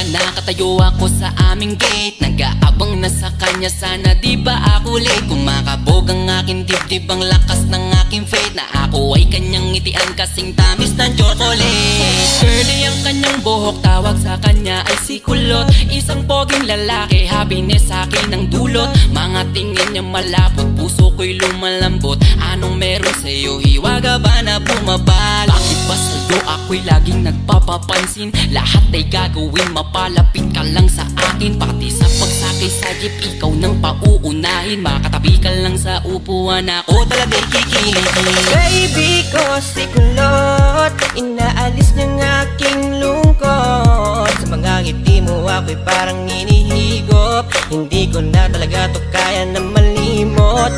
Nakatayo ako sa aming gate, nag-aabang na sa kanya, sana di ba ako late. Kumakabog ang aking dibdib, ang lakas ng aking faith, na ako ay kanyang ngitian kasing tamis ng chocolate. Curly ang kanyang buhok, tawag sa kanya ay si Kulot. Isang poging lalaki, happiness sa akin ang dulot. Mga tingin niya malapot, puso ko'y lumalambot. Anong meron sa'yo, hiwaga ba na bumabal? Bakit ba sa'yo ako'y laging nagpapapansin? Lahat ay gagawin, mapalapit ka lang sa akin. Pati sa pagsakay sa jeep, ikaw nang pauunahin. Makatabi ka lang sa upuan, ako talaga'y kikiligin. Baby ko si Kulot, inaalis ng aking lungkot. Sa mga ngiti mo ako'y parang inihigop. Hindi ko na talaga to kaya na malimot.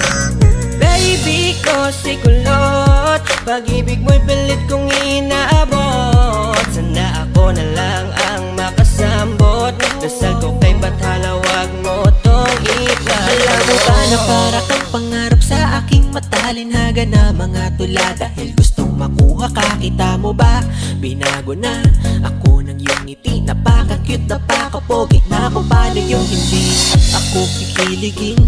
Baby ko si Kulot, pag-ibig mo'y pilit kong inaabot. Sana ako na lang ang makasambot. Dasal ko kay Bathala, wag mo tong itlala. Alam mo ba na para kang pangarap sa aking matalinhaga na mga tula? Dahil gustong makuha ka, kita mo ba? Binago na ako ng iyong ngiti. Napaka-cute, napaka-pogi na kung paano yung hindi ako kikiligin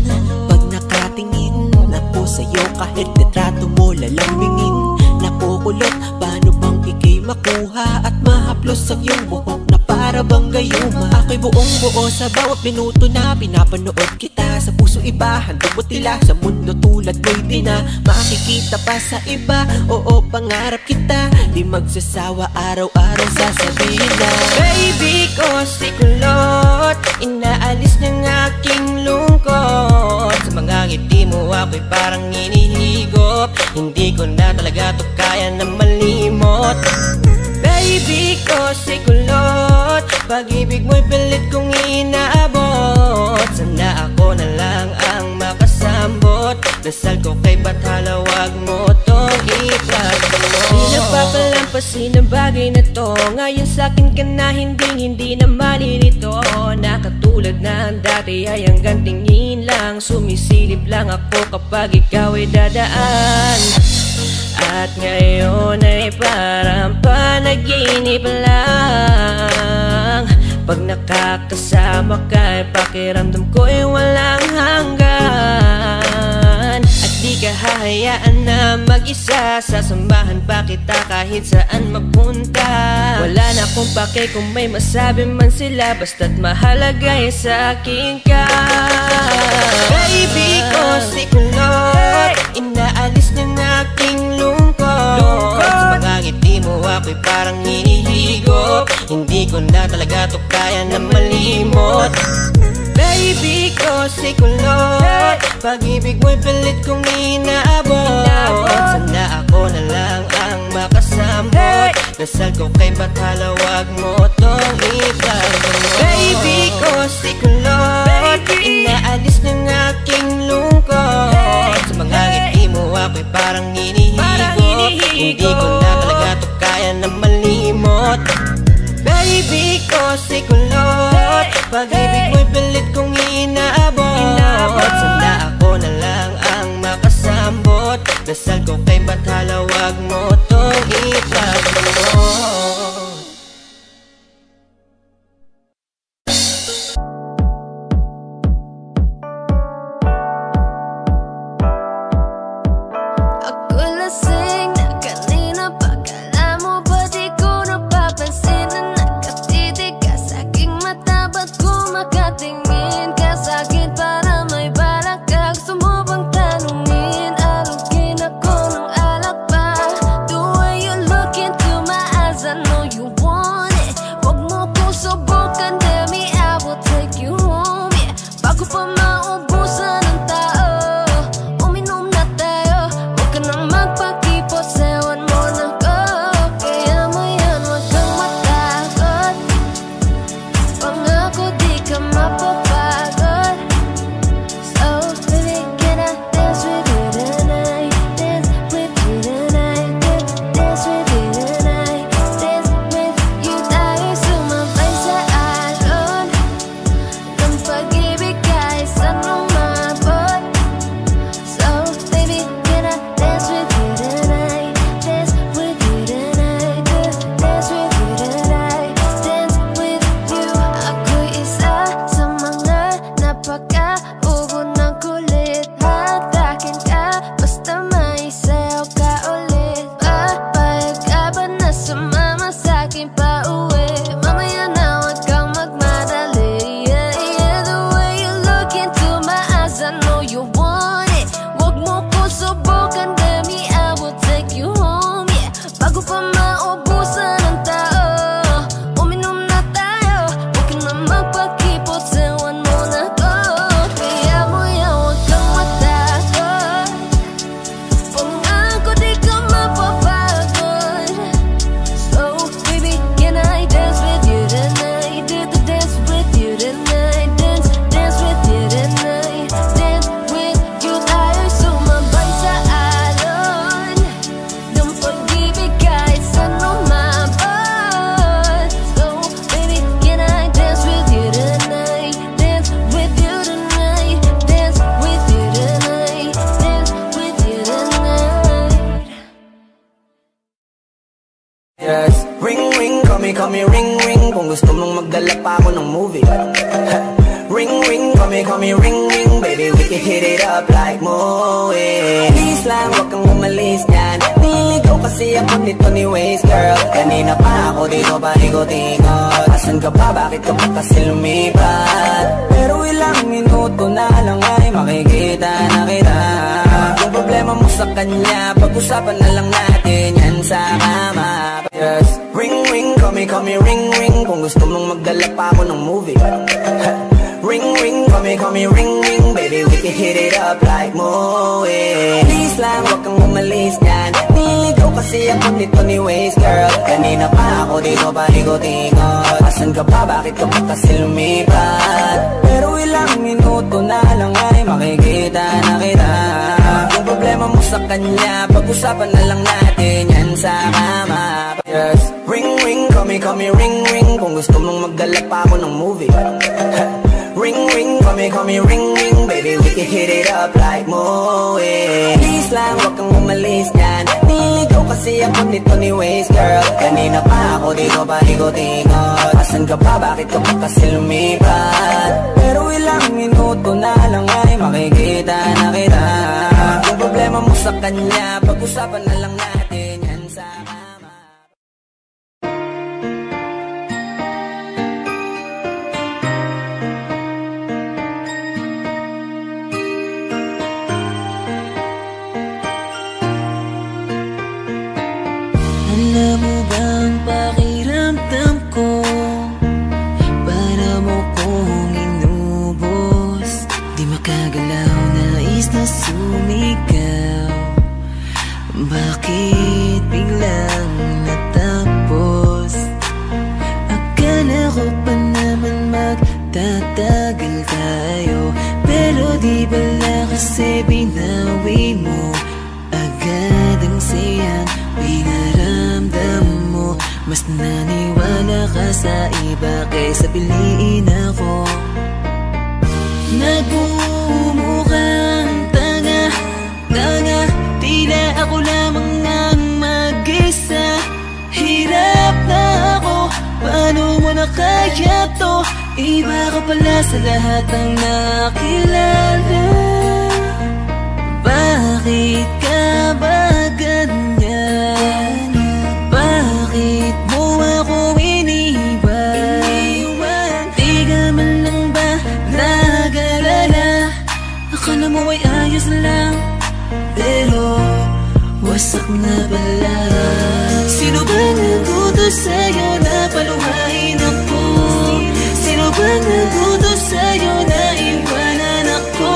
pag nakatingin ako sa'yo. Kahit litrato mo lalambingin. Nakukulot, paano bang ikay makuha at mahaplos ang iyong buhok na para bang gayuma? Ako'y buong buo sa bawat minuto na pinapanood kita. Sa puso iba, handog mo tila. Sa mundo tulad mo'y di na makikita pa sa iba. Oo, pangarap kita, di magsasawa, araw-araw sasabihin na baby ko si Kulot, inaalis ng aking lungkot. Sa mga ngiti mo ako'y parang inihigop. Hindi ko na talaga to kaya na malimot. Baby ko si Kulot, pag-ibig mo'y pilit kong inaabot. Sana ako na lang ang makasambot. Dasal ko kay Bathala, wag mo tong ipagamot. Di napapalampasin ang bagay na to. Ngayon sa'kin ka na hindi na malilito. Na katulad na dati ay hanggang tingin lang. Sumisilip lang ako kapag ikaw ay dadaan. At ngayon ay parang panaginip lang. Pag nakakasama ka, pakiramdam ko ay walang hanggan. At di ka hahayaan na mag-isa, sasamahan pa kita kahit saan mapunta. Wala na akong pake kung may masabi man sila, basta't mahalaga ay sa akin ka. Baby ko si Kulot, inaalis ng aking lungkot. Sa mga ngiti mo ako'y parang hinihigop. Hindi ko na talaga to kaya na malimot. Baby ko si Kulot, pag-ibig mo'y pilit kong inaabot. Sana ako na lang ang makasambot. Dasal ko kay Bathala, wag mo tong ipagamot. Baby ko si Kulot, inaalis ng aking lungkot. Sa mga ngiti mo ako'y parang hinihigop. Hindi ko na talaga to kaya na malimot. Baby ko si Kulot, pag-ibig mo'y pilit kong inaabot. Sana ako na lang ang makasambot. Dasal ko kay Bathala, wag mo tong ipagamot. Pangako di ka mapapagod. iputsewan mo na ko. Kaya mo yan, huwag kang matakot. Pangako di ka mapapagod. So baby, can I dance with you tonight? Do the dance with you tonight. Dance with you tonight. Dance with you tayo sumabay sa alon. Ng pag-ibig kahit saan umabot. So baby, can I dance with you tonight? Dance with you tonight. Dance with you tonight. Dance with you tonight. Yes, ring ring, call me ring ring. Kung gusto mong magdala pa ako ng movie. Ring ring, call me ring ring. Baby, we can hit it up like Moe. Please lang, wag kang umalis yan. Nililigaw kasi ako nito ni Waze, girl. Kanina pa ako dito paikot-ikot. Asan ka ba? Bakit ka pa kasi lumipat? Pero ilang minuto na lang ay makikita na kita. Yung problema mo sa kanya, pag-usapan na lang natin yan sa kama. Yes, ring ring, call me ring ring. Kung gusto mong magdala pa ako ng movie. Ring ring, call me ring ring. Baby, we can hit it up like Moe. Please lang, wag kang umalis yan. Nililigaw kasi ako nito ni Waze, girl. Kanina pa ako dito paikot-ikot. Asan ka ba? Bakit ka pa kasi lumipat? Pero ilang minuto na lang ay makikita na kita. Yung problema mo sa kanya, pag-usapan na lang natin yan sa kama. Yes, ring ring, call me ring ring. Kung gusto mong magdala pa ako ng movie. Ring ring, call me ring ring. Baby, we can hit it up like Moe. Please lang, wag kang umalis yan. Nililigaw kasi ako nito ni Waze, girl. Kanina pa ako dito paikot-ikot. Asan ka ba? Bakit ka pa kasi lumipat? Pero ilang minuto na lang ay makikita na kita. Yung problema mo sa kanya, pag-usapan na lang natin yan sa kama. Alam mo bang pakiramdam ko? Para mo kong inubos. Di makagalaw, nais na sumigaw. Bakit biglang natapos? Akala ko pa naman magtatagal tayo. Pero di bala kasi binawi mo agad ang sayang pinaramdam mo. Mas naniwala ka sa iba kaysa piliin ako. Nagmumukhang tanga, tila ako lamang ang mag-isa. Hirap na ako, paano mo na kaya to? Iba ka pala sa lahat ng nakilala. Bakit ka ba ganyan? Bakit mo ako iniwan? Di ka man lang ba nag-alala? Akala mo ay ayos lang, pero wasak na pala. Sino ba nagutos sa'yo na paluhain ako? Sino ba nagutos sa'yo na iwanan ako?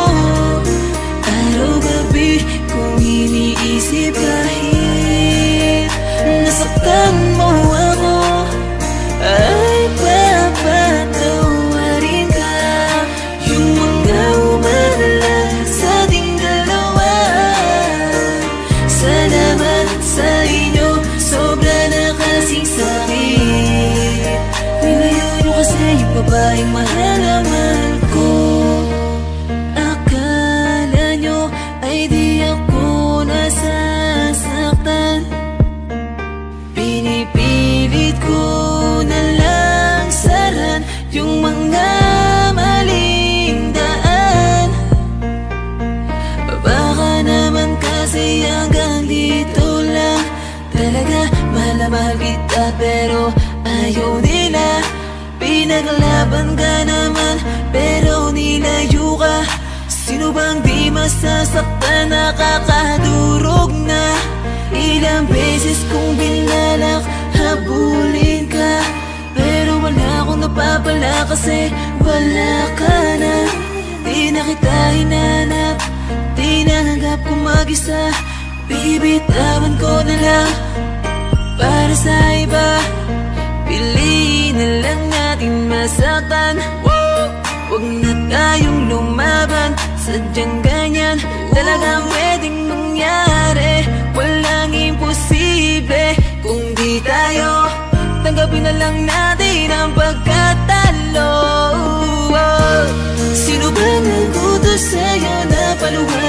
Araw-gabi kung iniisip kahit nasaktan mo ako, ay papatawarin ka. Yung mga umalala sa ating dalawa, salamat sa inyo, sobra na kasing sakit. Nilayo nyo kasi yung babaeng mahal na mahal ko. Akala nyo ay di ako nasasaktan. Pinipilit ko na lang saran yung mga maling daan. Baka naman kasi hanggang dito lang. Talaga mahal na mahal kita pero ayaw nila. Pinaglaban ka naman pero nilayo ka. Sino bang di masasaktan, nakakadurog na? Ilang beses kong binalak habulin ka, pero wala akong napapala kasi wala ka na. Di na kita hinanap, di nanggap kong mag-isa. Bibitawan ko na lang para sa iba. Piliin na lang natin masaktan. Huwag na tayong lumaban, sadyang ganyan talagang pwedeng mangyari. Walang imposible kung di tayo. Tanggapin na lang natin ang pagkatalo. Sino ba nag-utos sa'yo na paluhan